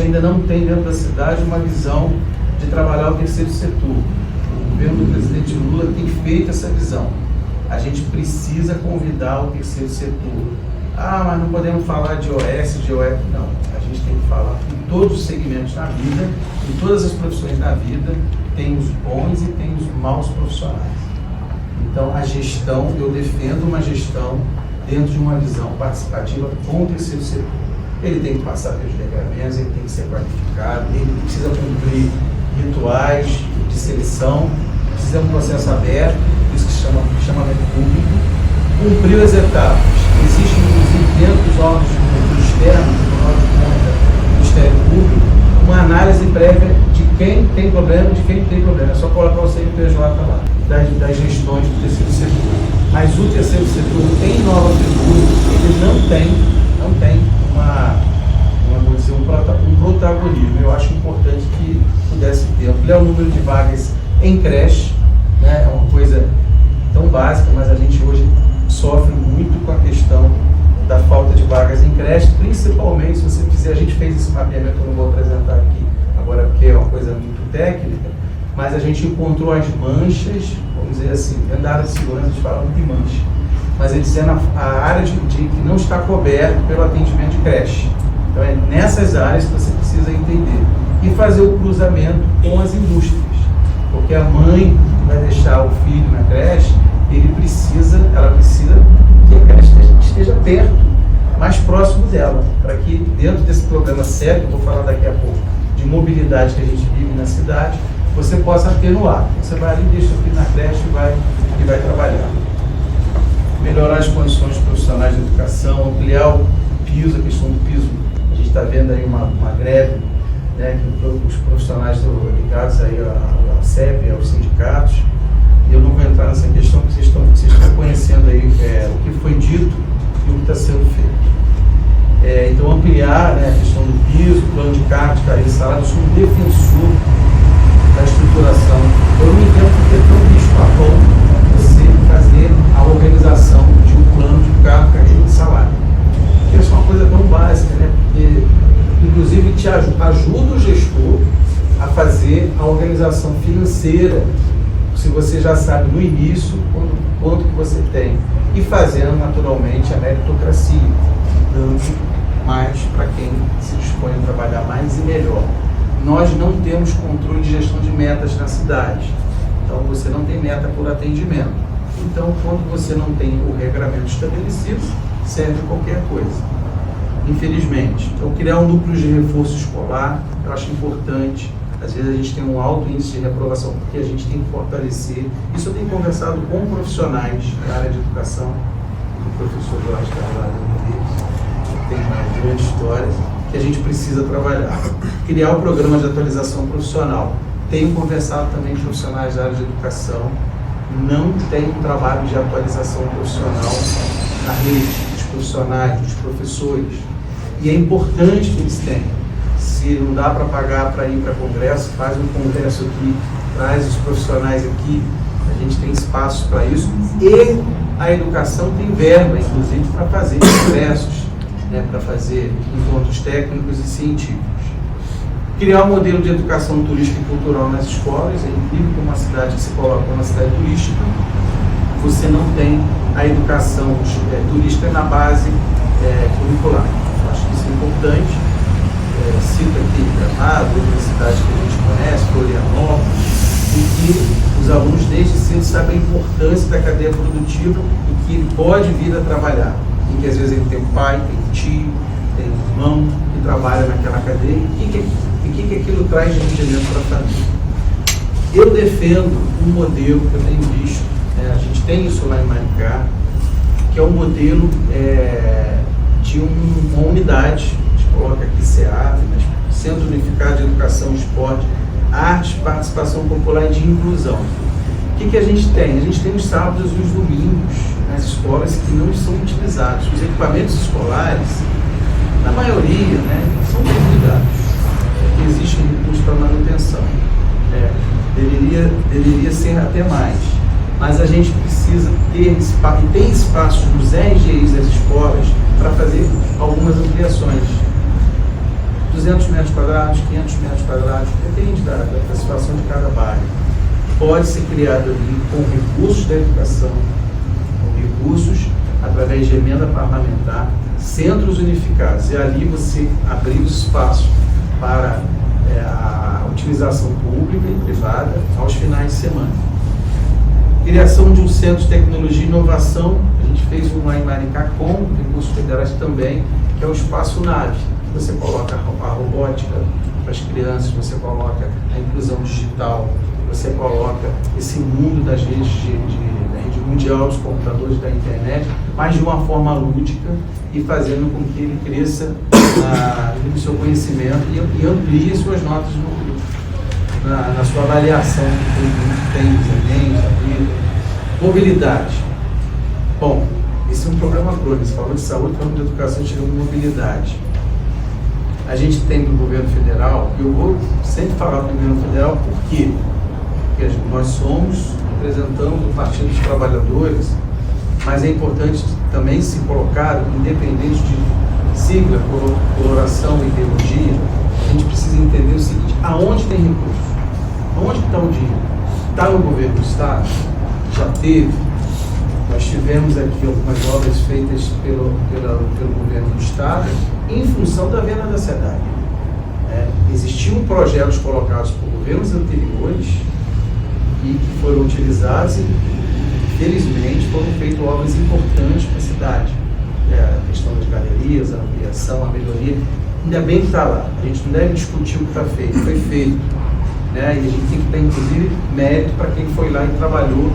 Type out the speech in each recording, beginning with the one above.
ainda não tem dentro da cidade uma visão de trabalhar o terceiro setor. O governo do presidente Lula tem feito essa visão. A gente precisa convidar o terceiro setor. Ah, mas não podemos falar de OS, de OF. Não, a gente tem que falar em todos os segmentos da vida, em todas as profissões da vida, tem os bons e tem os maus profissionais. Então, a gestão, eu defendo uma gestão dentro de uma visão participativa com o terceiro setor. Ele tem que passar pelos regramentos, ele tem que ser qualificado, ele precisa cumprir rituais de seleção, precisa de um processo aberto, isso que se chama chamamento público, cumpriu as etapas. Existe, inclusive, dentro dos órgãos externos, do órgão de conta do Ministério Público, uma análise prévia de quem tem problema e de quem não tem problema. É só colocar o CNPJ lá, das gestões do terceiro setor. Mas o terceiro setor tem nova figura, ele não tem vamos dizer, um protagonismo. Eu acho importante que pudesse ter. Ampliar o número de vagas em creche, né, é uma coisa tão básica, mas a gente hoje sofre muito com a questão da falta de vagas em creche, principalmente se você fizer, a gente fez esse mapeamento, eu não vou apresentar aqui agora porque é uma coisa muito técnica, mas a gente encontrou as manchas, vamos dizer assim, dentro da área de segurança a gente fala muito de mancha, mas ele dizendo a área de que não está coberta pelo atendimento de creche. Então é nessas áreas que você precisa entender e fazer o cruzamento com as indústrias, porque a mãe que vai deixar o filho na creche, ela precisa que a creche esteja perto, mais próximo dela, para que dentro desse programa sério, que eu vou falar daqui a pouco, de mobilidade que a gente vive na cidade, você possa atenuar. Você vai ali, deixa o filho na creche e vai trabalhar. Melhorar as condições profissionais de educação, ampliar o piso, a questão do piso. A gente está vendo aí uma greve, né, que os profissionais estão ligados aí à CEP, aos sindicatos. Eu não vou entrar nessa questão, porque vocês estão conhecendo aí o que foi dito e o que está sendo feito. Então, ampliar, né, a questão do piso, plano de cargos, carreira e salário. Eu sou um defensor da estruturação. Eu não entendo porque é tão bicho-papão você fazer a organização de um plano de cargo, carreira e salário. Porque isso é uma coisa tão básica, né? Porque, inclusive, te ajuda o gestor a fazer a organização financeira, se você já sabe no início quanto que você tem, e fazendo naturalmente a meritocracia, dando mais para quem se dispõe a trabalhar mais e melhor. Nós não temos controle de gestão de metas na cidade, então você não tem meta por atendimento. Então, quando você não tem o regramento estabelecido, serve qualquer coisa, infelizmente. Então, criar um núcleo de reforço escolar, eu acho importante. Às vezes a gente tem um alto índice de reprovação, porque a gente tem que fortalecer. Isso eu tenho conversado com profissionais da área de educação, o professor Jorge Carvalho, que tem uma grande história, que a gente precisa trabalhar. Criar um programa de atualização profissional. Tenho conversado também com profissionais da área de educação, não tem um trabalho de atualização profissional na rede, dos profissionais, dos professores. E é importante que eles tenham. Se não dá para pagar para ir para congresso, faz um congresso aqui, traz os profissionais aqui, a gente tem espaço para isso, e a educação tem verba, inclusive, para fazer congressos, né, para fazer encontros técnicos e científicos. Criar um modelo de educação turística e cultural nas escolas. É incrível que uma cidade que se coloca uma cidade turística, você não tem a educação turística na base curricular. Eu acho que isso é importante. Cito aqui Gramado, outras cidades que a gente conhece, Florianópolis, em que os alunos desde cedo sabem a importância da cadeia produtiva e que ele pode vir a trabalhar. Em que às vezes ele tem pai, tem tio, tem irmão que trabalha naquela cadeia. E o que aquilo traz de rendimento para a família? Eu defendo um modelo que eu tenho visto, a gente tem isso lá em Maricá, que é um modelo de uma unidade, a gente coloca aqui CEAV, Centro Unificado de Educação, Esporte, Arte, Participação Popular e de Inclusão. O que a gente tem? A gente tem os sábados e os domingos nas escolas que não são utilizados. Os equipamentos escolares, na maioria, são bem cuidados. Existe um recurso para manutenção. Deveria ser até mais. Mas a gente precisa ter espaço, e tem espaços nos RGIs das escolas para fazer algumas ampliações. 200 metros quadrados, 500 metros quadrados, depende da situação de cada bairro. Pode ser criado ali com recursos da educação, com recursos através de emenda parlamentar, centros unificados, e ali você abrir o espaço para a utilização pública e privada aos finais de semana. Criação de um centro de tecnologia e inovação, a gente fez um lá em Maricá com recursos federais também, que é o Espaço Nave. Você coloca a robótica para as crianças, você coloca a inclusão digital, você coloca esse mundo das redes da rede mundial dos computadores, da internet, mas de uma forma lúdica e fazendo com que ele cresça no seu conhecimento e amplie suas notas na sua avaliação que tem os Enem, a vida. Mobilidade. Bom, esse é um programa crônico, você falou de saúde, falou de educação, chegou de mobilidade. A gente tem do governo federal, e eu vou sempre falar do governo federal, por quê? Porque nós somos, representamos o Partido dos Trabalhadores, mas é importante também se colocar, independente de sigla, coloração, ideologia, a gente precisa entender o seguinte: aonde tem recurso? Aonde está o dinheiro? Está no governo do Estado? Já teve? Nós tivemos aqui algumas obras feitas pelo governo do Estado em função da venda da SEDAI. Existiam projetos colocados por governos anteriores e que foram utilizados e, felizmente, foram feitas obras importantes para a cidade. A questão das galerias, a ampliação, a melhoria. Ainda bem que está lá. A gente não deve discutir o que está feito. Foi feito. E a gente tem que dar, inclusive, mérito para quem foi lá e trabalhou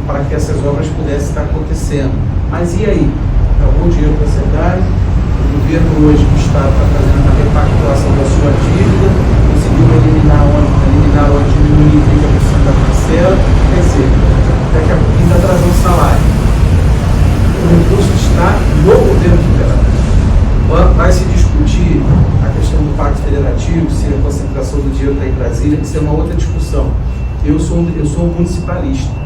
para que essas obras pudessem estar acontecendo. Mas e aí? Acabou o dinheiro para a cidade, o governo hoje do Estado está fazendo uma repactuação da sua dívida, conseguiu eliminar onde diminuir 30% da parcela, quer dizer, daqui a pouquinho está trazendo salário. O recurso está no governo federal. Vai se discutir a questão do pacto federativo, se a concentração do dinheiro está em Brasília, isso é uma outra discussão. Eu sou um municipalista.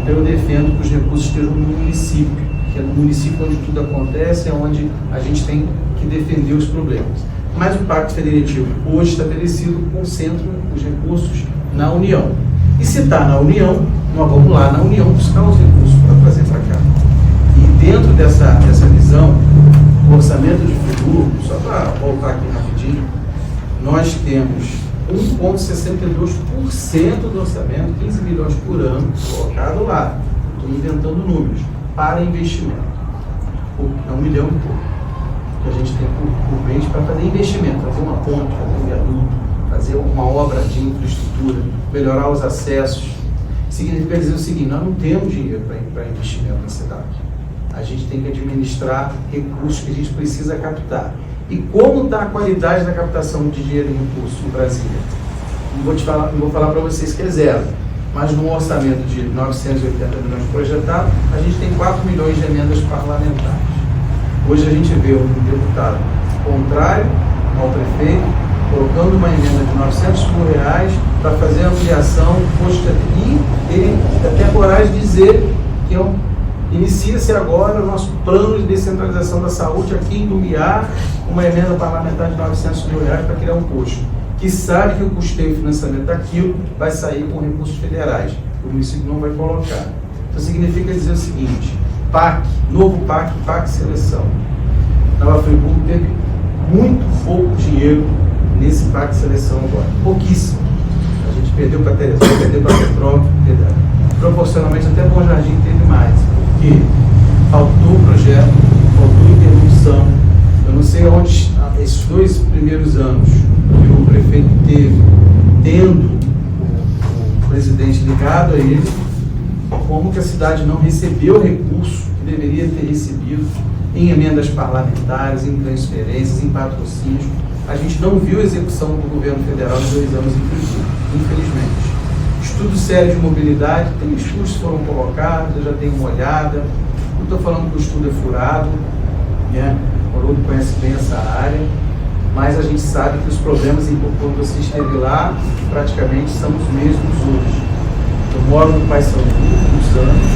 Então eu defendo que os recursos estejam no município, que é no município onde tudo acontece, é onde a gente tem que defender os problemas. Mas o Pacto Federativo, hoje estabelecido, concentra os recursos na União. E se está na União, nós vamos lá na União buscar os recursos para trazer para cá. E dentro dessa visão, o orçamento de futuro, só para voltar aqui rapidinho, nós temos 1,62% do orçamento, 15 milhões por ano, colocado lá. Estou inventando números, para investimento. É 1 milhão e pouco que a gente tem por mês para fazer investimento, fazer uma ponte, fazer um viaduto, fazer uma obra de infraestrutura, melhorar os acessos. Significa dizer o seguinte: nós não temos dinheiro para investimento na cidade. A gente tem que administrar recursos que a gente precisa captar. E como está a qualidade da captação de dinheiro em recursos no Brasil? Não vou falar para vocês que é zero, mas num orçamento de 980 milhões projetado, a gente tem 4 milhões de emendas parlamentares. Hoje a gente vê um deputado contrário ao prefeito, colocando uma emenda de 900 mil reais para fazer a ampliação, e ele tem a coragem de dizer que inicia-se agora o nosso plano de descentralização da saúde aqui em Lumiar, uma emenda parlamentar de 900 mil reais para criar um posto, que sabe que o custeio e financiamento daquilo vai sair com recursos federais, o município não vai colocar. Então significa dizer o seguinte: PAC, novo PAC Seleção. Nova Friburgo teve muito pouco dinheiro nesse PAC Seleção agora, pouquíssimo. A gente perdeu para Teresópolis, perdeu para Petrópolis, proporcionalmente até Bom Jardim teve mais. Porque faltou projeto, faltou interrupção. Eu não sei onde esses 2 primeiros anos que o prefeito tendo o presidente ligado a ele, como que a cidade não recebeu o recurso que deveria ter recebido em emendas parlamentares, em transferências, em patrocínios. A gente não viu a execução do governo federal em 2 anos, infelizmente. Estudo sério de mobilidade, tem estudos que foram colocados, eu já dei uma olhada. Não estou falando que o estudo é furado, o Haroldo conhece bem essa área, mas a gente sabe que os problemas, quando você esteve lá, praticamente são os mesmos hoje. Eu moro no Paissandu há muitos anos,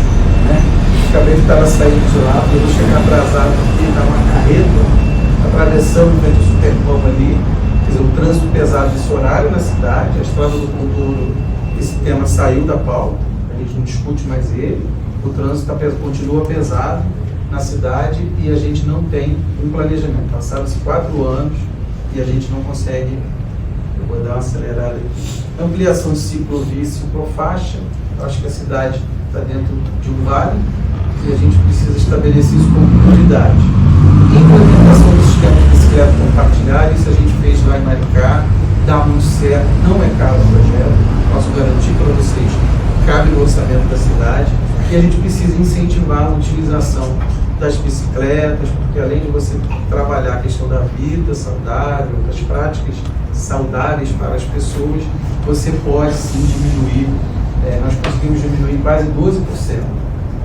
acabei de estar saindo de lá, eu vou chegar atrasado porque estava uma carreta atravessando o Supercopa ali, Quer dizer, o trânsito pesado desse horário na cidade, a estrada do Contorno, esse tema saiu da pauta, a gente não discute mais ele, o trânsito continua pesado na cidade e a gente não tem um planejamento. Passaram-se 4 anos e a gente não consegue, eu vou dar uma acelerada aqui, ampliação de ciclovia e ciclofaixa. Eu acho que a cidade está dentro de um vale e a gente precisa estabelecer isso como prioridade. Implementação do sistema de bicicleta compartilhada, isso a gente fez lá em Maricá, dá muito certo, não é caro o projeto, posso garantir para vocês, cabe no orçamento da cidade, e a gente precisa incentivar a utilização das bicicletas, porque além de você trabalhar a questão da vida saudável, das práticas saudáveis para as pessoas, você pode sim diminuir, nós conseguimos diminuir quase 12%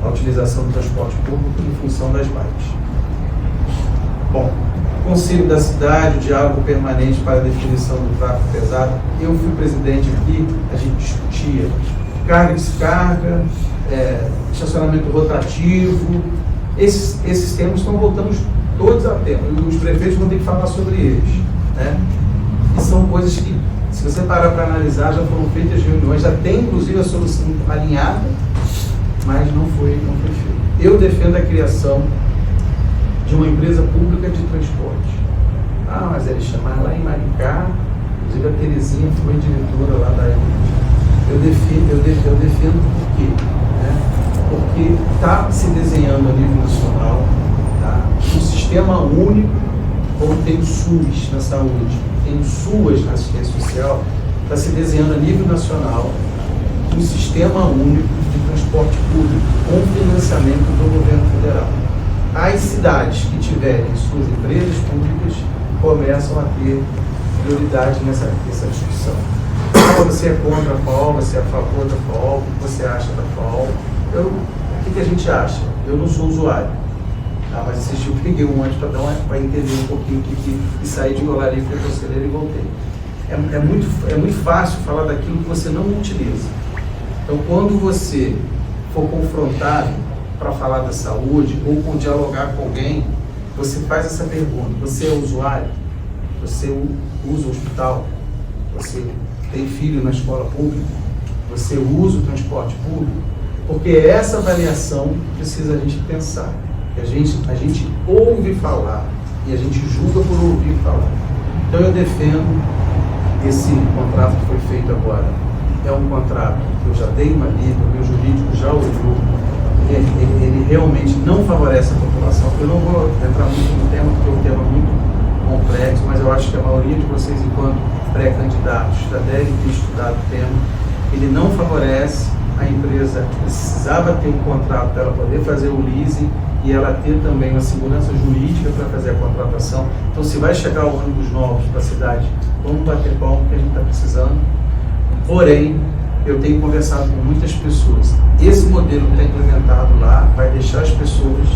a utilização do transporte público em função das bikes. Bom, Conselho da Cidade, o diálogo permanente para a definição do tráfego pesado. Eu fui presidente aqui, a gente discutia carga e descarga, estacionamento rotativo. Esses temas estão voltando todos a tema. Os prefeitos vão ter que falar sobre eles, né? E são coisas que, se você parar para analisar, já foram feitas reuniões, já tem inclusive a solução alinhada, mas não foi feito. Eu defendo a criação de uma empresa pública de transporte. Ah, mas eles chamaram lá em Maricá, inclusive a Terezinha foi diretora lá da EMA. Eu defendo por quê? Porque está se desenhando a nível nacional, tá? Um sistema único, como tem o SUS na saúde, tem o SUAS na assistência social, está se desenhando a nível nacional um sistema único de transporte público com financiamento do governo federal. As cidades que tiverem suas empresas públicas começam a ter prioridade nessa discussão. Você é contra a FAO, você é a favor da FAO, o que você acha da FAO? O que a gente acha? Eu não sou usuário, tá? Mas esse dia eu peguei um ônibus para entender um pouquinho o que e saí de Olaria, fui conselheiro e voltei. É muito fácil falar daquilo que você não utiliza. Então, quando você for confrontado para falar da saúde ou com dialogar com alguém, você faz essa pergunta: você é usuário? Você usa o hospital? Você tem filho na escola pública? Você usa o transporte público? Porque essa avaliação precisa a gente pensar. A gente ouve falar e a gente julga por ouvir falar. Então eu defendo esse contrato que foi feito agora. É um contrato que eu já dei uma lida, o meu jurídico já olhou. Ele realmente não favorece a população. Eu não vou entrar muito no tema, porque é um tema muito complexo, mas eu acho que a maioria de vocês, enquanto pré-candidatos, já devem ter estudado o tema. Ele não favorece. A empresa precisava ter um contrato para ela poder fazer o leasing e ela ter também uma segurança jurídica para fazer a contratação. Então, se vai chegar ônibus novos para a cidade, vamos bater palma que a gente está precisando. Porém, eu tenho conversado com muitas pessoas. Esse modelo que está implementado lá vai deixar as pessoas,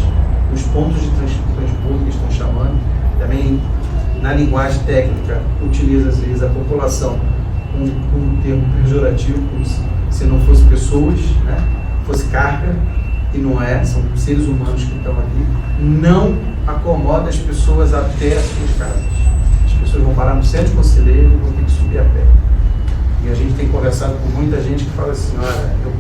os pontos de transporte que estão chamando, também na linguagem técnica, utiliza às vezes a população com um termo pejorativo, como se não fosse pessoas, né? Fosse carga, e não é, são seres humanos que estão ali. Não acomoda as pessoas até as suas casas. As pessoas vão parar no centro conselheiro e vão ter que subir a pé. E a gente tem conversado com muita gente que fala assim: olha, eu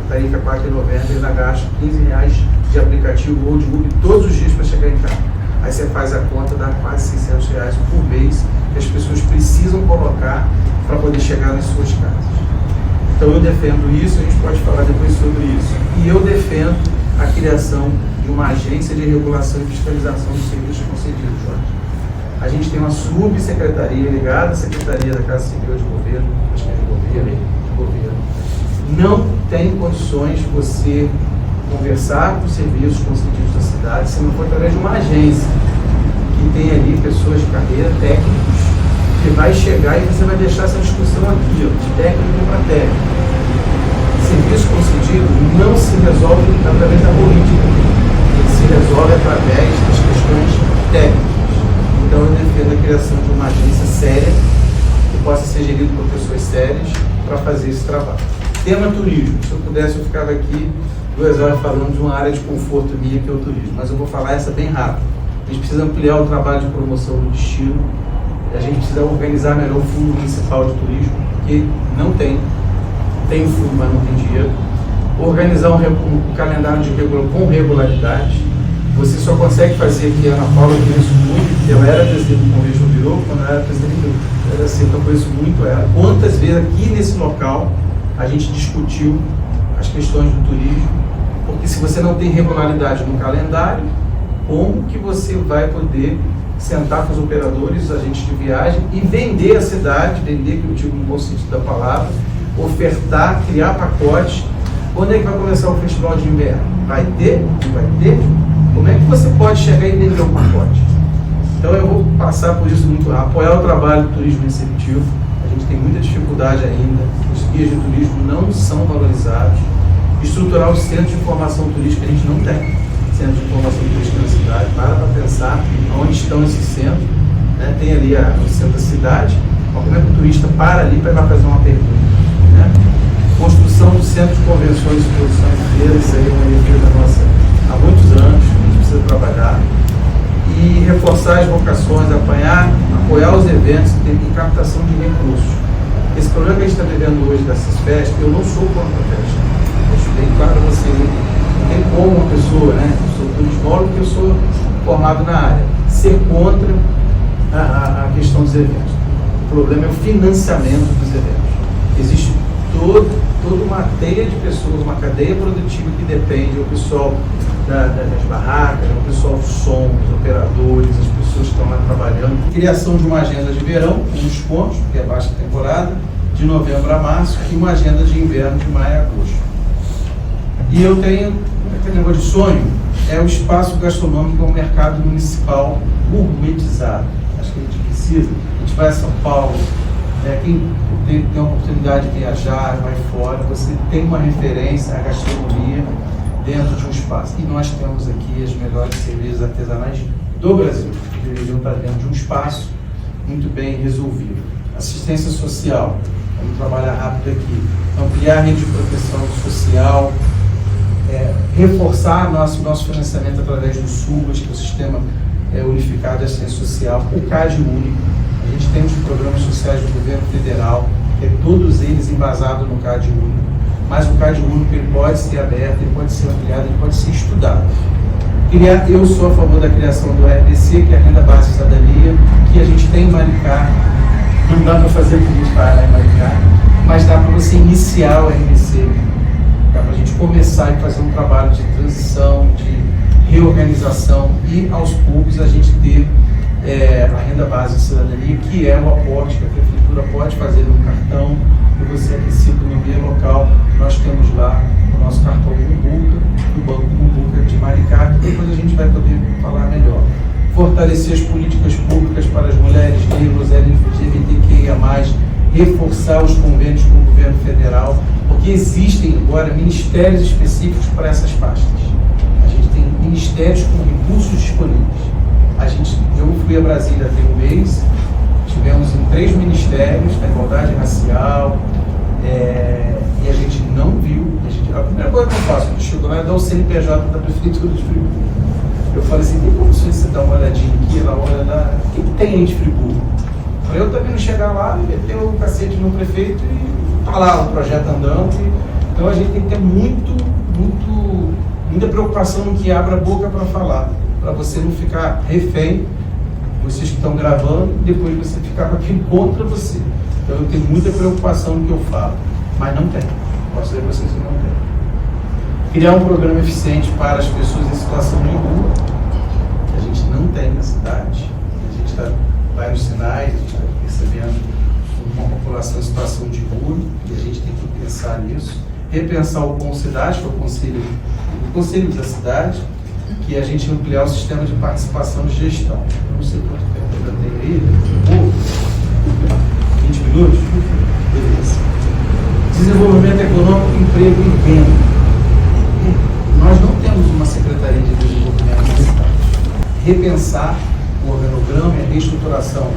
tarifa R$ 4,90 e ainda gasto R$15 de aplicativo ou de Uber todos os dias para chegar em casa. Aí você faz a conta, dá quase R$600 por mês que as pessoas precisam colocar para poder chegar nas suas casas. Então eu defendo isso, a gente pode falar depois sobre isso. E eu defendo a criação de uma agência de regulação e fiscalização dos serviços concedidos, Jorge. A gente tem uma subsecretaria ligada à Secretaria da Casa Civil de Governo, acho que é de governo. Não tem condições de você conversar com os serviços concedidos da cidade se não for através de uma agência que tem ali pessoas de carreira, técnicos, que vai chegar e você vai deixar essa discussão aqui, ó, de técnico para técnico. Serviço concedido não se resolve através da política, ele se resolve através das questões técnicas. Então eu defendo a criação de uma agência séria, que possa ser gerida por pessoas sérias, para fazer esse trabalho. Tema turismo. Se eu pudesse, eu ficava aqui 2 horas falando de uma área de conforto minha, que é o turismo. Mas eu vou falar essa bem rápido. A gente precisa ampliar o trabalho de promoção do destino. A gente precisa organizar melhor o Fundo Municipal de Turismo, porque não tem fundo, mas não tem dinheiro. Organizar um calendário com regularidade. Você só consegue fazer aqui, a Ana Paula, eu conheço muito, porque ela era presidente do Convention Bureau, quando ela era presidente era assim, então eu conheço muito ela. Quantas vezes aqui nesse local a gente discutiu as questões do turismo, porque se você não tem regularidade no calendário, como que você vai poder sentar com os operadores, agentes de viagem e vender a cidade, vender, que eu digo no bom sentido da palavra, ofertar, criar pacotes. Quando é que vai começar o festival de inverno? Vai ter? Não vai ter? Como é que você pode chegar e vender um pacote? Então eu vou passar por isso muito rápido. Apoiar o trabalho do turismo receptivo. A gente tem muita dificuldade ainda. Os guias de turismo não são valorizados. Estruturar os centros de informação turística, a gente não tem centro de informação turística na cidade. Para pensar onde estão esses centros. Né? Tem ali o centro da cidade. Mas como é que o turista para ali para fazer uma pergunta? Né? Construção do centro de convenções, exposições e feiras. Isso aí é uma defesa nossa há muitos anos. A gente precisa trabalhar. E reforçar as vocações, apoiar os eventos e captação de recursos. Esse problema que a gente está vivendo hoje dessas festas, eu não sou contra a festa. Deixo bem claro a você, não tem como uma pessoa, né? Eu sou turismólogo porque eu sou formado na área, ser contra a questão dos eventos. O problema é o financiamento dos eventos. Existe toda uma teia de pessoas, uma cadeia produtiva que depende, o pessoal das barracas, o pessoal do som, os operadores, as pessoas que estão lá trabalhando. Criação de uma agenda de verão, com descontos, porque é baixa temporada, de novembro a março, e uma agenda de inverno de maio a agosto. E eu tenho aquele negócio de sonho, é o espaço gastronômico, é um mercado municipal gourmetizado. Acho que a gente precisa, a gente vai a São Paulo, quem tem a oportunidade de viajar, vai fora, você tem uma referência à gastronomia dentro de um espaço. E nós temos aqui as melhores cervejas artesanais do Brasil, que deveriam estar dentro de um espaço muito bem resolvido. Assistência social, vamos trabalhar rápido aqui. Ampliar a rede de proteção social, reforçar nosso financiamento através do SUAS, que é o Sistema Unificado de Assistência Social, o CAD único. A gente tem os programas sociais do governo federal, todos eles embasados no CAD único. Mas o CAD único ele pode ser aberto, ele pode ser ampliado, ele pode ser estudado. Eu sou a favor da criação do RBC, que é a Renda Básica de Cidadania, que a gente tem em Maricá. Não dá para fazer tudo isso para lá em Maricá, mas dá para você iniciar o RBC. Dá para a gente começar e fazer um trabalho de transição, de reorganização e aos poucos a gente ter a Renda Básica de Cidadania, que é o aporte que a Prefeitura pode fazer no cartão, e você aqui se economia local. Nós temos lá o nosso cartão Cumbuca, do Banco Cumbuca de Maricá, que depois a gente vai poder falar melhor. Fortalecer as políticas públicas para as mulheres negras, LGBTQIA+, reforçar os convênios com o governo federal, porque existem agora ministérios específicos para essas pastas. A gente tem ministérios com recursos disponíveis. Eu fui a Brasília tem um mês, tivemos em 3 ministérios, da igualdade racial, e a gente não viu. A primeira coisa que eu faço, quando eu chego lá, é dar o CNPJ da Prefeitura de Friburgo. Eu falei assim, tem como você dar uma olhadinha aqui, ela olha lá, o que tem aí de Friburgo? Para eu também não chegar lá e meter o cacete no prefeito e tá lá o projeto andando. Então a gente tem que ter muita preocupação no que abre a boca para falar, para você não ficar refém, vocês que estão gravando, e depois você ficar com aquilo contra você. Então eu tenho muita preocupação no que eu falo, mas não tem. Posso dizer para vocês que não tem. Criar um programa eficiente para as pessoas em situação de rua, que a gente não tem na cidade. A gente vai nos sinais, a gente está percebendo uma população em situação de rua, e a gente tem que pensar nisso. Repensar o Concidade, que é o conselho da cidade, que a gente ampliar o sistema de participação de gestão. Eu não sei quanto tempo eu já tenho aí, 20 minutos? Beleza. Desenvolvimento econômico, emprego e renda. Nós não temos uma Secretaria de Desenvolvimento na cidade. Repensar o organograma e a reestruturação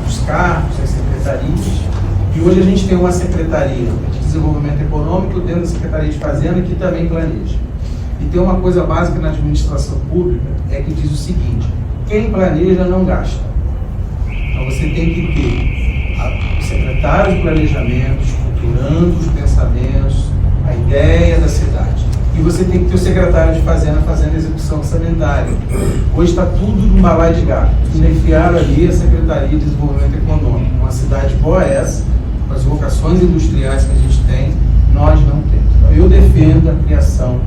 dos cargos, das secretarias. E hoje a gente tem uma Secretaria de Desenvolvimento Econômico dentro da Secretaria de Fazenda, que também planeja. E tem uma coisa básica na administração pública, que diz o seguinte: quem planeja não gasta. Então você tem que ter o secretário de planejamento estruturando os pensamentos, a ideia da cidade. E você tem que ter o secretário de fazenda fazendo a execução orçamentária. Hoje está tudo num balaio de gato. Enfiaram ali a Secretaria de Desenvolvimento Econômico. Uma cidade boa é essa, com as vocações industriais que a gente tem, nós não temos. Então, eu defendo a criação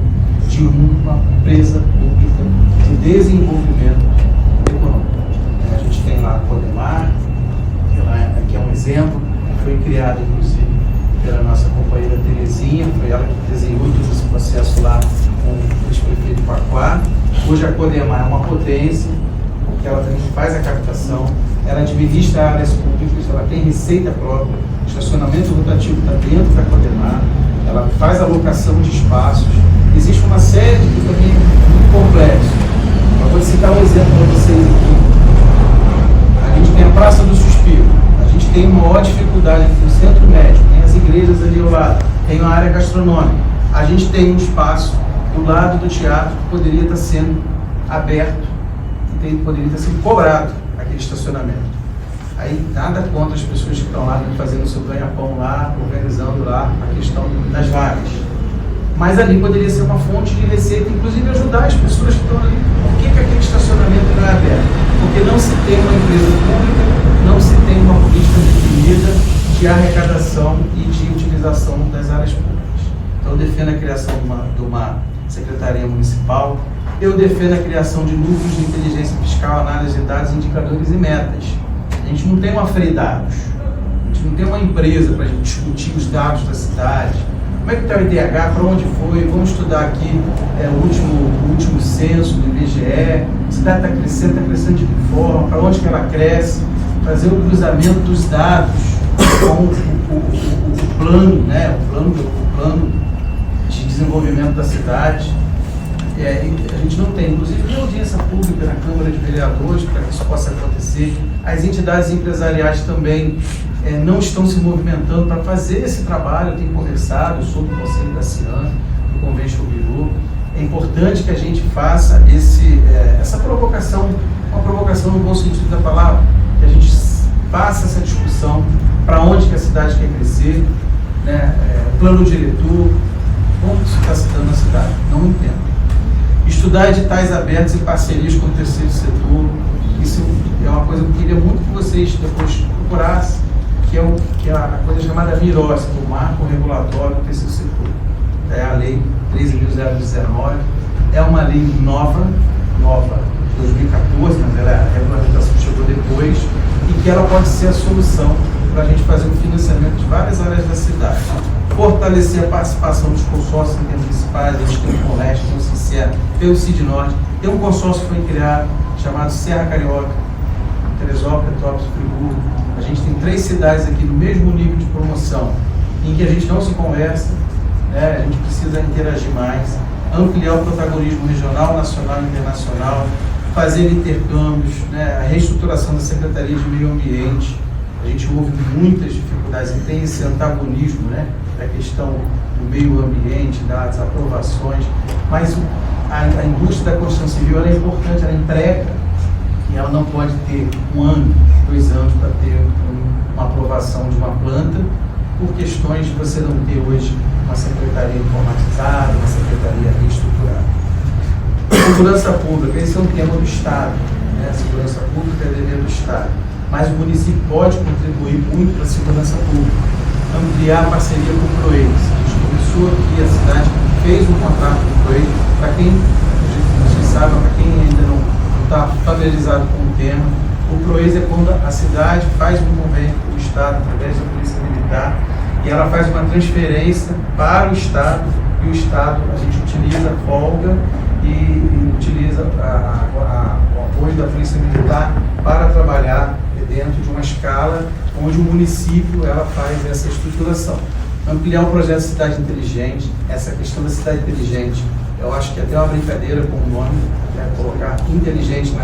de uma empresa pública de desenvolvimento econômico. A gente tem lá a Codemar, que é um exemplo, foi criada inclusive pela nossa companheira Terezinha, foi ela que desenhou todo esse processo lá com o ex-prefeito de Paquá. Hoje a Codemar é uma potência, porque ela também faz a captação, ela administra áreas públicas, ela tem receita própria, o estacionamento rotativo está dentro da Codemar, ela faz alocação de espaços, existe uma série de também muito complexo. Eu vou citar um exemplo para vocês aqui. A gente tem a Praça do Suspiro, a gente tem uma maior dificuldade aqui no centro médico, tem as igrejas ali ao lado, tem uma área gastronômica, a gente tem um espaço do lado do teatro que poderia estar sendo aberto, que poderia estar sendo cobrado aquele estacionamento. Aí nada contra as pessoas que estão lá fazendo o seu ganha-pão lá, organizando lá a questão das vagas. Mas ali poderia ser uma fonte de receita, inclusive ajudar as pessoas que estão ali. Por que aquele estacionamento não é aberto? Porque não se tem uma empresa pública, não se tem uma política definida de arrecadação e de utilização das áreas públicas. Então eu defendo a criação de uma secretaria municipal, eu defendo a criação de núcleos de inteligência fiscal, análise de dados, indicadores e metas. A gente não tem uma Freidados, a gente não tem uma empresa para a gente discutir os dados da cidade. Como é que está o IDH, para onde foi? Vamos estudar aqui o último censo do IBGE, a cidade está crescendo de que forma, para onde que ela cresce, fazer o cruzamento dos dados com o plano, né? o plano de desenvolvimento da cidade. A gente não tem, inclusive, nem audiência pública na Câmara de Vereadores para que isso possa acontecer. As entidades empresariais também não estão se movimentando para fazer esse trabalho. Eu tenho conversado, eu sou do Conselho da Cian, do Convention Bureau. É importante que a gente faça essa provocação, uma provocação no bom sentido da palavra, que a gente faça essa discussão para onde que a cidade quer crescer, né? Plano diretor, como isso está se dando na cidade, não entendo. Estudar editais abertos em parcerias com o terceiro setor, isso é uma coisa que eu queria muito que vocês depois procurassem, que é a coisa chamada MIROS, que é o Marco Regulatório do Terceiro Setor. É a Lei 13.019, é uma lei nova, de 2014, mas a regulamentação chegou depois, e que ela pode ser a solução para a gente fazer o financiamento de várias áreas da cidade. Fortalecer a participação dos consórcios intermunicipais, a gente tem o Conleste, tem o Sincero, tem o Cid Norte, tem um consórcio que foi criado, chamado Serra Carioca, Teresópolis, Petrópolis, Friburgo. A gente tem 3 cidades aqui no mesmo nível de promoção, em que a gente não se conversa, né? A gente precisa interagir mais, ampliar o protagonismo regional, nacional e internacional, fazer intercâmbios, né? A reestruturação da Secretaria de Meio Ambiente. A gente ouve muitas dificuldades e tem esse antagonismo, né, da questão do meio ambiente, das aprovações, mas a indústria da construção civil ela é importante, ela emprega, e ela não pode ter 1 ano, 2 anos para ter uma aprovação de uma planta, por questões de você não ter hoje uma secretaria informatizada, uma secretaria reestruturada. Segurança pública, esse é um tema do Estado, né? A segurança pública é dever do Estado. Mas o município pode contribuir muito para a segurança pública, ampliar a parceria com o PROEIS. A gente começou aqui, a cidade fez um contrato com o PROEIS, para quem, vocês sabem, para quem ainda não está familiarizado com o tema, o PROEIS é quando a cidade faz um convênio com o Estado, através da Polícia Militar, e ela faz uma transferência para o Estado, e o Estado, a gente utiliza a folga e utiliza o apoio da Polícia Militar para trabalhar dentro de uma escala onde o município ela faz essa estruturação. Ampliar o projeto Cidade Inteligente, essa questão da cidade inteligente, eu acho que até uma brincadeira com o nome, né, colocar inteligente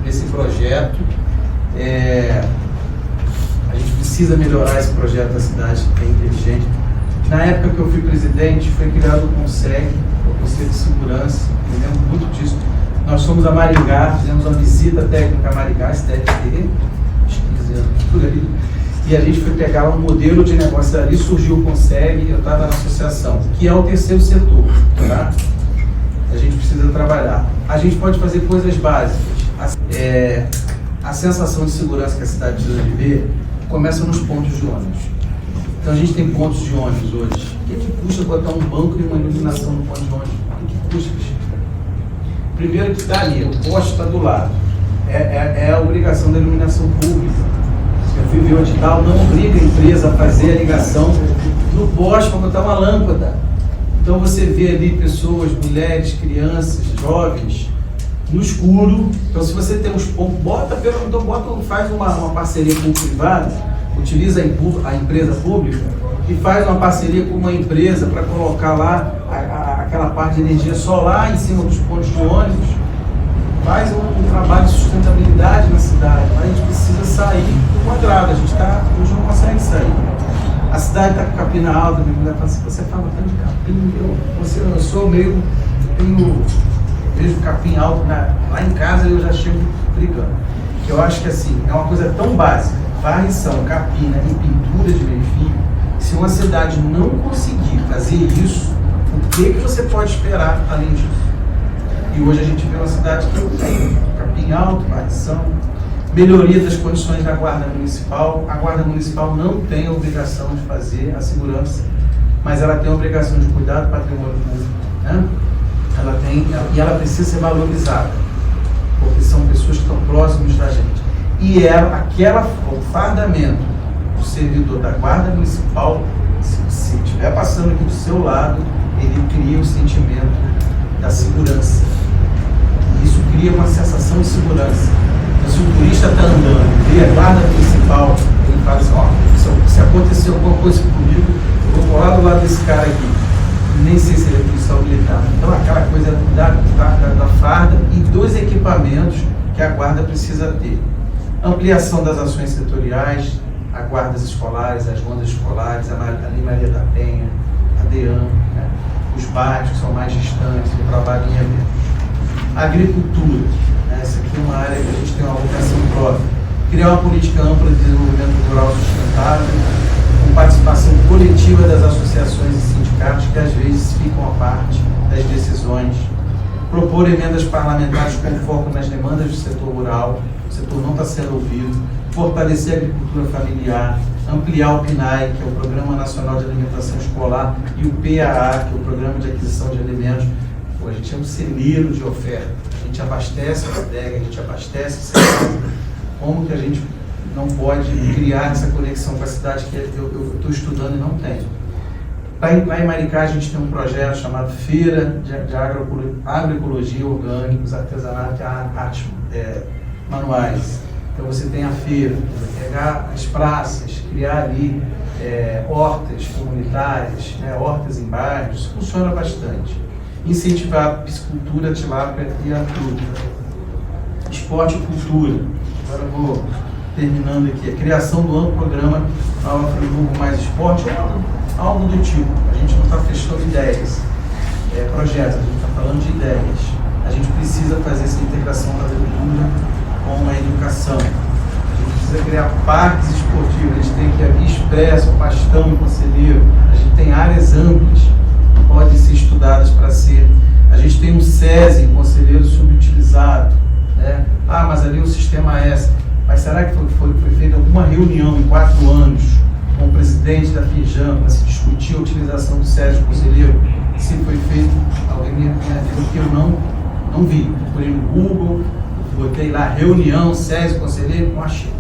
nesse projeto. A gente precisa melhorar esse projeto da cidade inteligente. Na época que eu fui presidente, foi criado o CONSEG, o Conselho de Segurança, eu lembro muito disso. Nós fomos a Maringá, fizemos uma visita técnica a Maringá, esse deve ter por aí. E a gente foi pegar um modelo de negócio ali, surgiu o Consegue, eu estava na associação, que é o terceiro setor, tá? A gente precisa trabalhar. A gente pode fazer coisas básicas. A sensação de segurança que a cidade precisa viver começa nos pontos de ônibus. Então a gente tem pontos de ônibus hoje. O que custa botar um banco e uma iluminação no ponto de ônibus? O que custa? Primeiro que está ali, o poste está do lado. É a obrigação da iluminação pública. Eu fui ver o edital, não obriga a empresa a fazer a ligação no poste para botar uma lâmpada. Então você vê ali pessoas, mulheres, crianças, jovens, no escuro. Então se você tem uns pontos, faz uma parceria com o privado, utiliza a empresa pública e faz uma parceria com uma empresa para colocar lá aquela parte de energia solar em cima dos pontos de ônibus. Faz um trabalho de sustentabilidade na cidade, mas a gente precisa sair do quadrado, a gente hoje não consegue sair. A cidade está com capina alta, minha mulher fala assim, você fala tanto de capim, eu sou meio, vejo capim alto, lá em casa eu já chego brigando. Eu acho que assim, é uma coisa tão básica, varrição, capina e pintura de meio-fio, se uma cidade não conseguir fazer isso, o que você pode esperar além disso? E hoje a gente vê uma cidade que tem capim alto, varrição, melhoria das condições da Guarda Municipal. A Guarda Municipal não tem a obrigação de fazer a segurança, mas ela tem a obrigação de cuidar do patrimônio público, né? E ela precisa ser valorizada, porque são pessoas que estão próximas da gente. E o fardamento do servidor da Guarda Municipal, se estiver passando aqui do seu lado, ele cria o sentimento da segurança. E isso cria uma sensação de segurança. Então, se o turista está andando, vê a Guarda Municipal, ele fala assim, se acontecer alguma coisa comigo, eu vou colar do lado desse cara aqui. Nem sei se ele é policial militar. Então aquela coisa da farda e dos equipamentos que a guarda precisa ter. Ampliação das ações setoriais, a guardas escolares, as rondas escolares, a Maria da Penha, a DEAN, né? Os bairros que são mais distantes, o trabalho em eventos. Agricultura, né? Essa aqui é uma área que a gente tem uma vocação própria. Criar uma política ampla de desenvolvimento rural sustentável, com participação coletiva das associações e sindicatos que às vezes ficam à parte das decisões. Propor emendas parlamentares com foco nas demandas do setor rural, o setor não está sendo ouvido. Fortalecer a agricultura familiar, ampliar o PNAE, que é o Programa Nacional de Alimentação Escolar, e o PAA, que é o Programa de Aquisição de Alimentos. A gente é um celeiro de oferta, a gente abastece a adega, a gente abastece o setor. Como que a gente não pode criar essa conexão com a cidade que eu estou estudando e não tenho? Lá em Maricá a gente tem um projeto chamado Feira de Agroecologia, Orgânicos, Artesanato e Artes Manuais. Então você tem a feira, pegar as praças, criar ali hortas comunitárias, né, hortas em bairros, isso funciona bastante. Incentivar a piscicultura, a tilápia e a truta. Esporte e cultura. Agora eu vou terminando aqui. A criação do amplo programa Nova Friburgo Mais Esporte, algo do tipo. A gente não está fechando ideias, projetos, a gente está falando de ideias. A gente precisa fazer essa integração da cultura com a educação. A gente precisa criar parques esportivos, a gente tem que abrir expresso, Pastão, Conselheiro. A gente tem áreas amplas que podem ser estudadas para ser. A gente tem um SESI, Conselheiro subutilizado, né? Mas ali o sistema mas será que foi feita alguma reunião em 4 anos com o presidente da FIJAM para se discutir a utilização do SESI Conselheiro? Se foi feito, alguém me avisou que eu não vi. Fui no Google, botei lá reunião, SESI Conselheiro, não achei.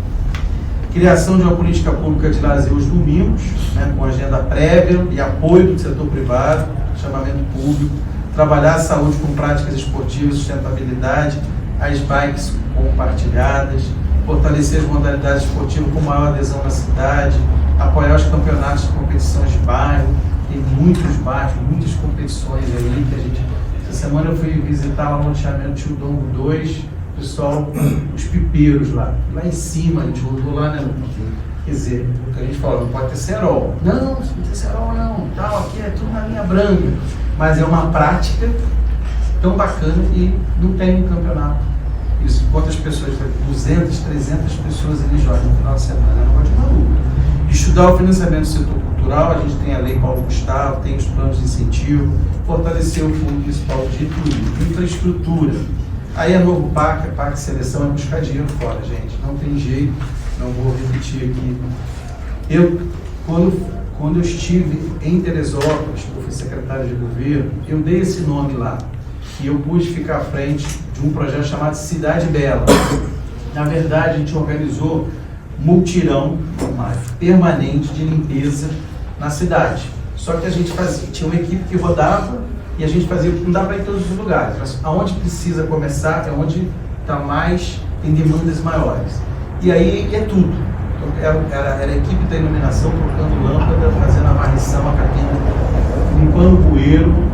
Criação de uma política pública de lazer aos domingos, né, com agenda prévia e apoio do setor privado, chamamento público. Trabalhar a saúde com práticas esportivas, sustentabilidade, as bikes compartilhadas, fortalecer as modalidades esportivas com maior adesão na cidade, apoiar os campeonatos de competições de bairro. Tem muitos bairros, muitas competições aí que a gente... Essa semana eu fui visitar lá no loteamento Tio Dongo 2, pessoal, os pipeiros lá em cima, a gente rodou lá, né? Quer dizer, o que a gente falou, não pode ter cerol. Não pode ter cerol não, tal, aqui é tudo na linha branca. Mas é uma prática tão bacana e não tem um campeonato. Isso, quantas pessoas, 200, 300 pessoas religiosas no final de semana, é um negócio de maluco. Estudar o financiamento do setor cultural, a gente tem a Lei Paulo Gustavo, tem os planos de incentivo, fortalecer o Fundo Municipal de Turismo, infraestrutura. Aí é novo PAC, a PAC Seleção é buscar dinheiro fora, gente, não tem jeito, não vou repetir aqui. Quando eu estive em Teresópolis, eu fui secretário de governo, eu dei esse nome lá, e eu pude ficar à frente de um projeto chamado Cidade Bela. Na verdade, a gente organizou multirão permanente de limpeza na cidade. Só que a gente tinha uma equipe que rodava e a gente fazia, não dá para ir em todos os lugares, mas aonde precisa começar é onde está mais, tem demandas maiores. E aí é tudo. Então, era a equipe da iluminação colocando lâmpada, fazendo a varrição, a capina, limpando o bueiro,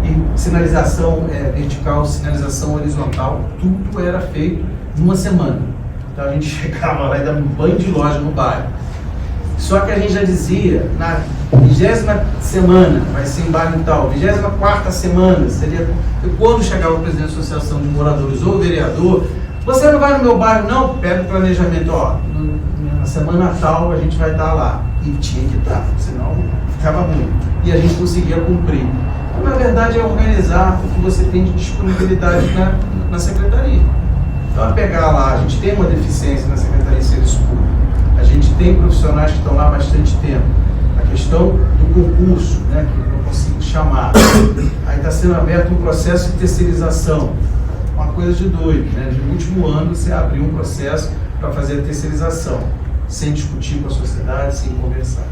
e sinalização vertical, sinalização horizontal, tudo era feito numa semana. Então a gente chegava lá e dava um banho de loja no bairro. Só que a gente já dizia, na 20ª semana vai ser em bairro tal, 24ª semana seria quando chegava o presidente da Associação de Moradores ou o vereador, você não vai no meu bairro não? Pega o planejamento, ó, na semana tal a gente vai estar lá. E tinha que estar, senão ficava ruim. E a gente conseguia cumprir. Então, na verdade, é organizar o que você tem de disponibilidade na secretaria. Então, é pegar lá, a gente tem uma deficiência na Secretaria de Serviço Público, a gente tem profissionais que estão lá há bastante tempo. A questão do concurso, né, que eu não consigo chamar. Aí está sendo aberto um processo de terceirização. Uma coisa de doido, né? No último ano, você abriu um processo para fazer a terceirização, sem discutir com a sociedade, sem conversar.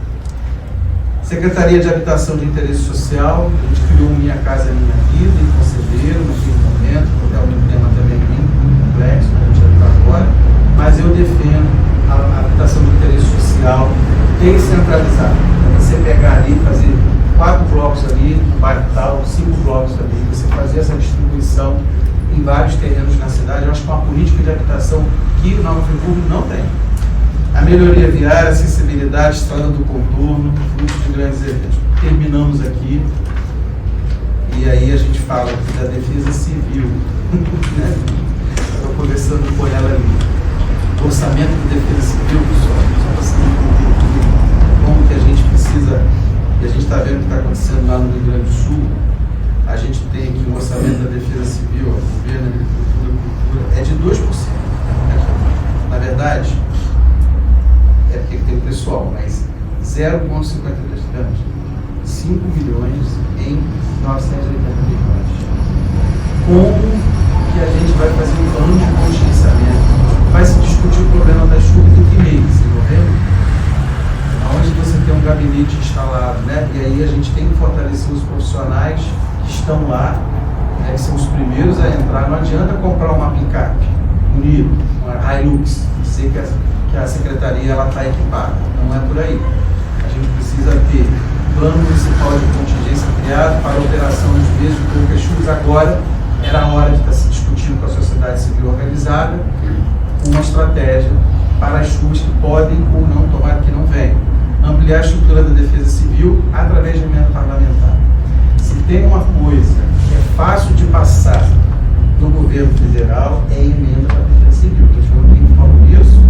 Secretaria de Habitação de Interesse Social, a gente criou Minha Casa Minha Vida, em Conselheiro, naquele momento, porque é um tema também muito complexo, que a gente vai para agora, mas eu defendo a habitação de interesse social descentralizada. Então, você pegar ali, fazer 4 blocos ali, no bairro tal, 5 blocos ali, você fazer essa distribuição em vários terrenos na cidade, eu acho que é uma política de habitação que o Nova Friburgo não tem. A melhoria viária, acessibilidade, estrada do contorno, fluxo de grandes eventos. Terminamos aqui, e aí a gente fala aqui da defesa civil. Né? Estava conversando com ela ali. O orçamento de defesa civil, só para você entender aqui, como que a gente precisa, e a gente está vendo o que está acontecendo lá no Rio Grande do Sul, a gente tem aqui um orçamento da defesa civil, a governo, agricultura, cultura, é de 2%. Na verdade, é porque tem o pessoal, mas 0,52 anos, 5 milhões em 980 milhões. Como que a gente vai fazer um plano de contingenciamento? Vai se discutir o problema da chuva em que mês? Em novembro? Onde você tem um gabinete instalado, né? E aí a gente tem que fortalecer os profissionais que estão lá, né, que são os primeiros a entrar. Não adianta comprar uma picape bonita, uma Hilux, dizer que a secretaria está equipada. Não é por aí. A gente precisa ter plano municipal de contingência criado para a operação de vezes de poucas chuvas. Agora era a hora de estar se discutindo com a sociedade civil organizada uma estratégia para as chuvas que podem ou não, tomara que não venham. Ampliar a estrutura da defesa civil através de emenda parlamentar. Se tem uma coisa que é fácil de passar no governo federal, é emenda para a defesa civil. Estou falando quem falou isso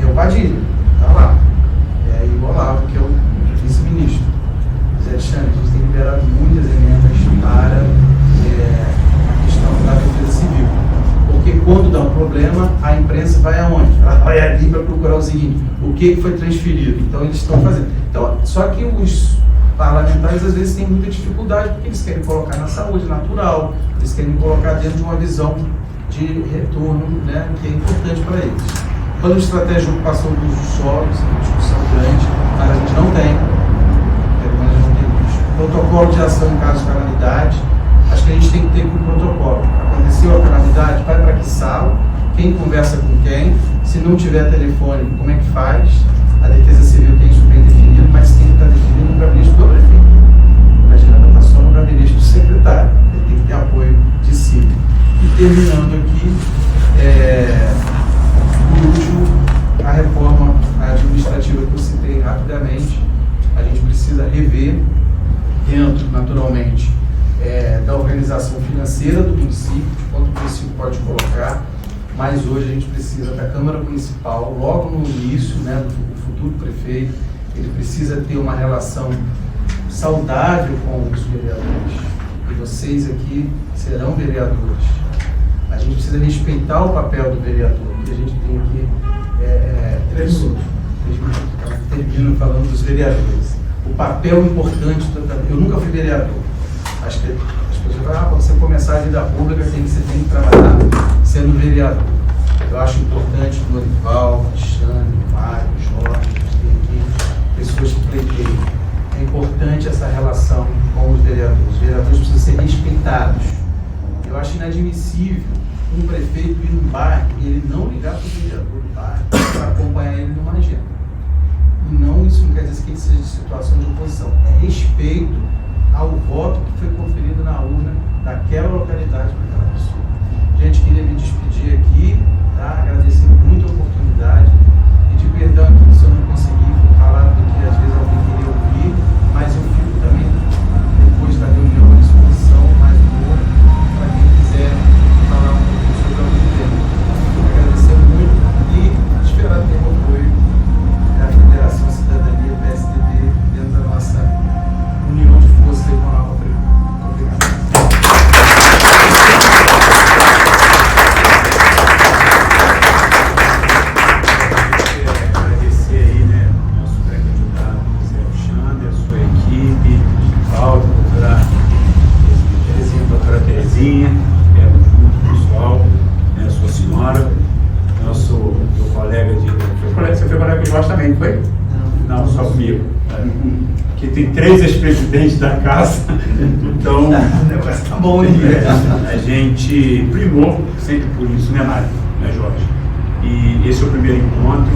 é o Padilha, está lá. É aí o Olavo, que é o vice-ministro. Zé Alexandre, a gente tem liberado muitas emendas para a questão da defesa civil. Porque quando dá um problema, a imprensa vai aonde? Ela vai ali para procurar o seguinte, o que foi transferido. Então eles estão fazendo. Então, só que os parlamentares às vezes têm muita dificuldade, porque eles querem colocar na saúde natural, eles querem colocar dentro de uma visão de retorno, né, que é importante para eles. Plano de estratégia de ocupação do uso do solo, isso é uma discussão grande, mas a gente não tem. Protocolo de ação em caso de calamidade. Acho que a gente tem que ter um protocolo. Aconteceu a calamidade, vai para que sala, quem conversa com quem, se não tiver telefone, como é que faz? A Defesa Civil tem isso bem definido, mas tem que estar definido no gabinete do prefeito. Não adianta estar só no gabinete do secretário, ele tem que ter apoio de si. E terminando aqui, por último, a reforma administrativa que eu citei rapidamente, a gente precisa rever dentro, naturalmente, da organização organização financeira do município, de quanto o município pode colocar, mas hoje a gente precisa da Câmara Municipal, logo no início, né, do futuro prefeito, ele precisa ter uma relação saudável com os vereadores, e vocês aqui serão vereadores. A gente precisa respeitar o papel do vereador, que a gente tem aqui 3 minutos. Termino falando dos vereadores. O papel importante, eu nunca fui vereador. Acho que as pessoas falam, quando você começar a vida pública, você tem que trabalhar sendo vereador. Eu acho importante o Norival, Alexandre, Mário, Jorge, tem aqui pessoas que pleiam. É importante essa relação com os vereadores. Os vereadores precisam ser respeitados. Eu acho inadmissível um prefeito ir num bairro e ele não ligar para o vereador do bairro para acompanhar ele numa agenda. E não, isso não quer dizer que ele seja de situação de oposição. É respeito ao voto que foi conferido na urna daquela localidade para aquela pessoa. Gente, queria me despedir aqui, tá? Agradecer muito a oportunidade, pedir perdão aqui se eu não consegui falar do que às vezes alguém queria ouvir, mas eu fico também, depois da reunião, à disposição mais um pouco, para quem quiser falar um pouquinho sobre algum tema. Agradecer muito e esperar ter o apoio da Federação Cidadania PSDB dentro da nossa união de forças aí com a nova prefeitura. Obrigado. Agradecer aí, né, o nosso pré-candidato Zé Alexandre, a sua equipe, Paulo, doutora Terezinha, pessoal, né, a sua senhora, nosso meu colega de. Você foi colega de Jorge também, não foi? Não, só comigo. Aqui tem 3 ex-presidentes da casa, então O negócio tá bom, hein? a gente primou sempre por isso, né, Mário? Né, Jorge? E esse é o primeiro encontro,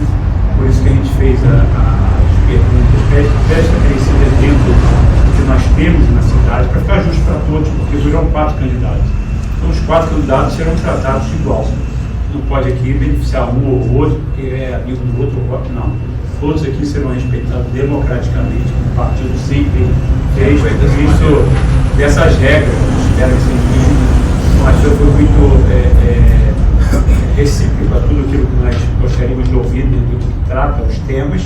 por isso que a gente fez as perguntas pré-estabelecidas dentro do que nós temos na cidade, para ficar justo para todos, porque serão 4 candidatos. Então, os 4 candidatos serão tratados igual. Não pode aqui beneficiar um ou outro, porque é amigo do outro ou outro, não. Todos aqui serão respeitados democraticamente, como o partido sempre fez, por isso, dessas regras, eu espero que seja mas foi muito recíproco a tudo aquilo que nós gostaríamos de ouvir dentro do que trata os temas,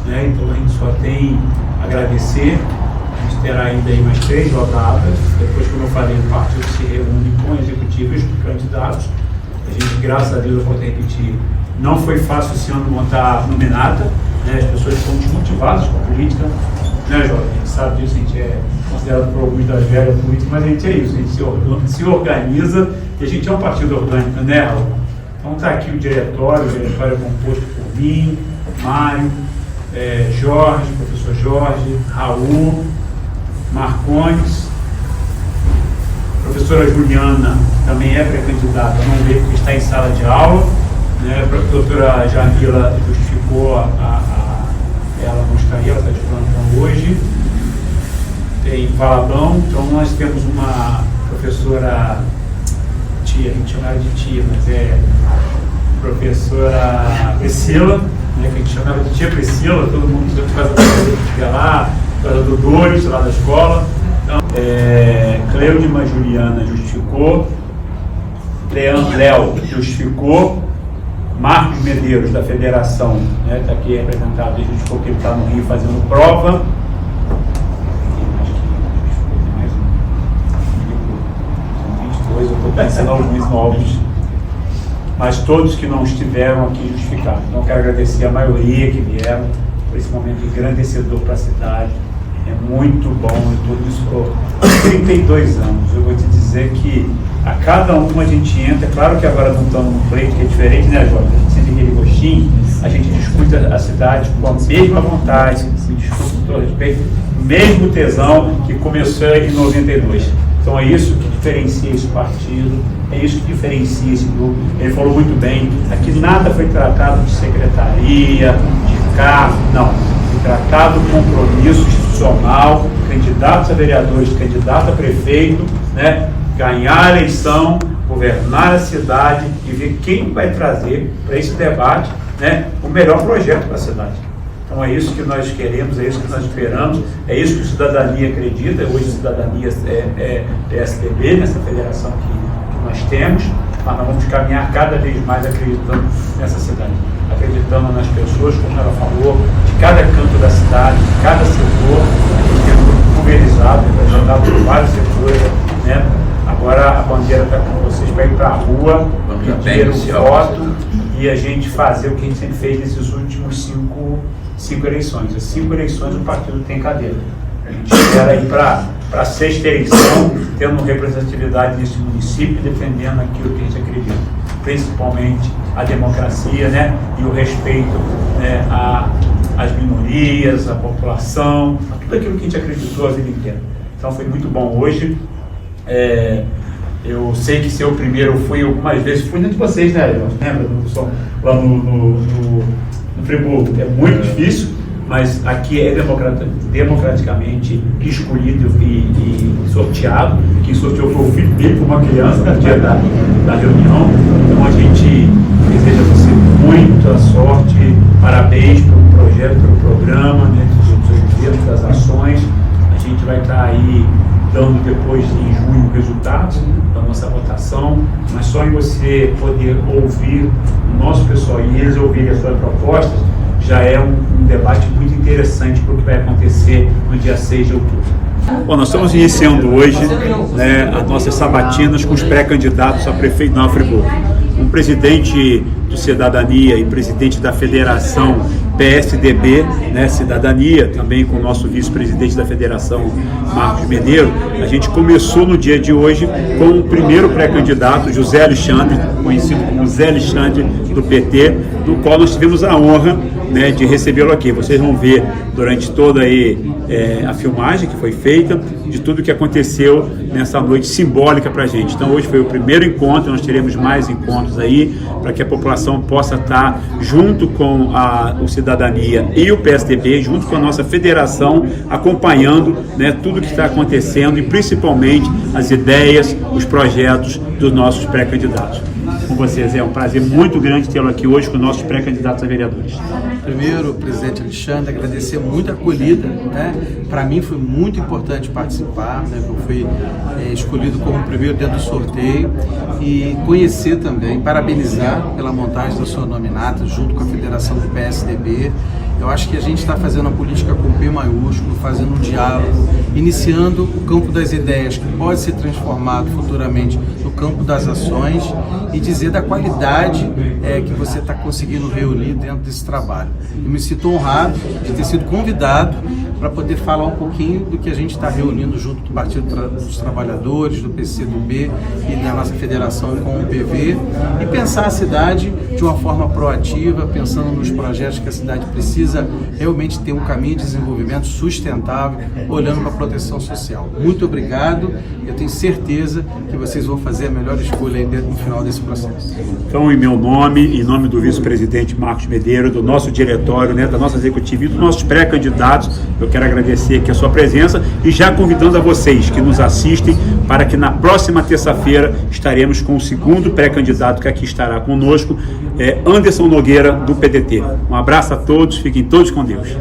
né? Então a gente só tem a agradecer. A gente terá ainda aí mais 3 rodadas, depois, como eu falei, o partido se reúne com executivos e candidatos. A gente, graças a Deus, eu vou repetir, não foi fácil esse ano montar nominata, né? As pessoas estão desmotivadas com a política, né, Jorge? A gente sabe disso, a gente é considerado por alguns das velhas políticas, mas a gente é isso, a gente se organiza e a gente é um partido orgânico, né, Raul? Então está aqui o diretório é composto por mim, Mário, Jorge, professor Jorge, Raul, Marcones, professora Juliana também é pré-candidata, não veio porque está em sala de aula, né? A doutora Jamila justificou ela não está aí, ela está de plantão hoje. Tem Valabão, então nós temos uma professora tia, a gente chama ela de tia, mas é professora Priscila, né, que a gente chamava de tia Priscila, todo mundo por causa do lá, por causa do Dores, lá da escola. Então, Cleudima Juliana justificou, Léo justificou, Marcos Medeiros, da Federação, né, está aqui representado, ele justificou que ele está no Rio fazendo prova. São 22, eu estou pensando alguns novos, mas todos que não estiveram aqui justificaram. Então, eu quero agradecer a maioria que vieram por esse momento engrandecedor para a cidade. É muito bom e tudo isso por 32 anos. Eu vou te dizer que a cada uma a gente entra, claro que agora não estamos num pleito que é diferente, né, Jorge? A gente sente aquele gostinho, a gente discute a cidade com a mesma vontade, se discute com todo respeito, o mesmo tesão que começou em 92. Então é isso que diferencia esse partido, é isso que diferencia esse grupo. Ele falou muito bem, aqui nada foi tratado de secretaria, de cargo, não. Foi tratado de compromisso institucional, candidatos a vereadores, candidato a prefeito, né? Ganhar a eleição, governar a cidade e ver quem vai trazer para esse debate, né, o melhor projeto para a cidade. Então é isso que nós queremos, é isso que nós esperamos, é isso que o Cidadania acredita. Hoje a Cidadania é PSDB, nessa federação que nós temos, mas nós vamos caminhar cada vez mais acreditando nessa cidade, acreditando nas pessoas, como ela falou, de cada canto da cidade, de cada setor. A gente tem um grupo pulverizado, representado por vários setores, né? Agora a bandeira está com vocês para ir para a rua, ter um voto e a gente fazer o que a gente sempre fez nesses últimos cinco eleições. As 5 eleições o partido tem cadeira. A gente espera ir para a 6ª eleição, tendo representatividade nesse município, defendendo aquilo que a gente acredita, principalmente a democracia, né? E o respeito, né, às minorias, à população, a tudo aquilo que a gente acreditou a vida inteira. Então foi muito bom hoje. Eu sei que ser o primeiro, eu fui algumas vezes, fui dentro de vocês, né? Lembra lá no Friburgo? É muito difícil, mas aqui é democraticamente escolhido e sorteado. Quem sorteou foi o filho dele, como uma criança, no dia da reunião. Então a gente deseja a você muita sorte, parabéns pelo projeto, pelo programa, né, das ações. A gente vai estar aí dando depois em junho o resultado da nossa votação, mas só em você poder ouvir o nosso pessoal e eles ouvirem as suas propostas, já é um debate muito interessante para o que vai acontecer no dia 6 de outubro. Bom, nós estamos iniciando hoje, né, as nossas sabatinas com os pré-candidatos a prefeito de Nova Friburgo. Um presidente do Cidadania e presidente da Federação PSDB, né, Cidadania, também com o nosso vice-presidente da Federação, Marcos Medeiro. A gente começou no dia de hoje com o primeiro pré-candidato, José Alexandre, conhecido como Zé Alexandre do PT, do qual nós tivemos a honra, né, de recebê-lo aqui. Vocês vão ver durante toda aí, a filmagem que foi feita, de tudo que aconteceu nessa noite simbólica para a gente. Então hoje foi o primeiro encontro, nós teremos mais encontros aí, para que a população possa estar junto com o Cidadania e o PSDB, junto com a nossa federação, acompanhando, né, tudo que está acontecendo e principalmente as ideias, os projetos dos nossos pré-candidatos. Com vocês, é um prazer muito grande tê-lo aqui hoje com nossos pré-candidatos a vereadores. Primeiro, presidente Alexandre, agradecer muito a acolhida, né? Para mim foi muito importante participar, né? Eu fui escolhido como primeiro dentro do sorteio e conhecer também, parabenizar pela montagem da sua nominata junto com a Federação do PSDB. Eu acho que a gente está fazendo a política com P maiúsculo, fazendo um diálogo, iniciando o campo das ideias que pode ser transformado futuramente no campo das ações e dizer da qualidade que você está conseguindo reunir dentro desse trabalho. Eu me sinto honrado de ter sido convidado para poder falar um pouquinho do que a gente está reunindo junto do Partido dos Trabalhadores, do PCdoB e da nossa federação com o PV e pensar a cidade de uma forma proativa, pensando nos projetos que a cidade precisa realmente ter um caminho de desenvolvimento sustentável, olhando para a proteção social. Muito obrigado, eu tenho certeza que vocês vão fazer a melhor escolha aí no final desse processo. Então, em meu nome, em nome do vice-presidente Marcos Medeiro, do nosso diretório, né, da nossa executiva e dos nossos pré-candidatos, eu quero agradecer aqui a sua presença e já convidando a vocês que nos assistem para que na próxima terça-feira estaremos com o segundo pré-candidato que aqui estará conosco, Anderson Nogueira, do PDT. Um abraço a todos, fiquem todos com Deus.